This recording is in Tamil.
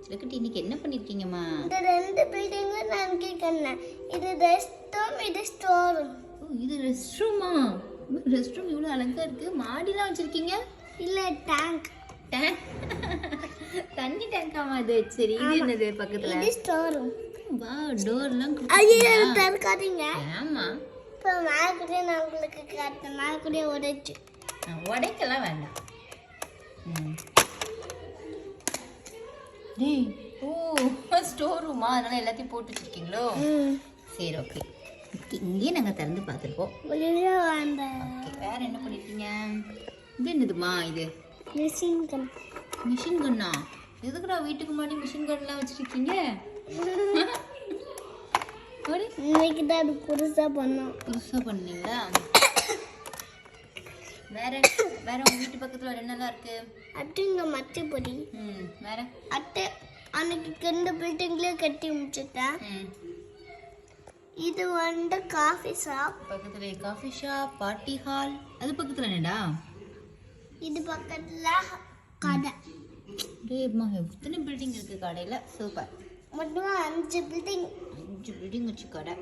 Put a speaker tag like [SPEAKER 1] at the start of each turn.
[SPEAKER 1] சிலக்குட்டி இன்னைக்கு என்ன பண்ணிருக்கீங்கம்மா?
[SPEAKER 2] இந்த ரெண்டு பில்டிங்கும் நான் கேட்கறேன். இது ரெஸ்ட் ரூம், இது ஸ்டோர் ரூம்.
[SPEAKER 1] ஓ, இது ரெஸ்ட் ரூமா? ரெஸ்ட் ரூம் இவ்வளோ அழகா இருக்கு. மாடிலாம் வச்சிருக்கீங்க?
[SPEAKER 2] இல்ல டேங்க்.
[SPEAKER 1] டேங்க், தண்ணி டேங்காமா இது? சரி, இது என்னது பக்கத்துல?
[SPEAKER 2] இது ஸ்டோர் ரூம்.
[SPEAKER 1] வா, டோர்லாம்
[SPEAKER 2] ஐயோ திறக்காதீங்க.
[SPEAKER 1] ஆமா,
[SPEAKER 2] இப்போ மேலே நான் உங்களுக்கு காட்டுறேன். மேலே கூட உடைச்சு.
[SPEAKER 1] உடைக்கலாம் வேண்டாம். டேய், ஓ ஸ்டோர் ரூமா, அதனால எல்லாத்தையும் போட்டு வச்சிருக்கீங்களோ? சரி, ஓகே. இங்கேயே நாங்கள் திறந்து பார்த்துருப்போம்.
[SPEAKER 2] வேண்டாம்.
[SPEAKER 1] வேற என்ன பண்ணிருக்கீங்க? இது என்னதுமா? இது
[SPEAKER 2] மிஷின் கன்.
[SPEAKER 1] மிஷின் கன்னா? எதுக்குடா வீட்டுக்கு முன்னாடி மிஷின் கன்லாம் வச்சிருக்கீங்க?
[SPEAKER 2] இன்னைக்கு தான் அது புதுசாக பண்ணோம்.
[SPEAKER 1] புதுசாக பண்ணீங்களா? வேற வேற உங்க வீட்டு பக்கத்துல வேற என்னலாம் இருக்கு?
[SPEAKER 2] அட்டுங்க மத்தி பொடி.
[SPEAKER 1] வேற
[SPEAKER 2] அட்டை அன்னைக்கு ரெண்டு பில்டிங்லேயே கட்டி முடிச்சுட்டேன். இது வந்து காஃபி ஷாப்.
[SPEAKER 1] பக்கத்துல காஃபி ஷாப், பார்ட்டி ஹால். அது பக்கத்துல என்னடா?
[SPEAKER 2] இது பக்கத்துல கடை.
[SPEAKER 1] டேய்மா, எத்தனை பில்டிங் இருக்கு கடையில? சூப்பர்.
[SPEAKER 2] மொத்தமா 5 பில்டிங்.
[SPEAKER 1] 5 பில்டிங் வச்சு கடை.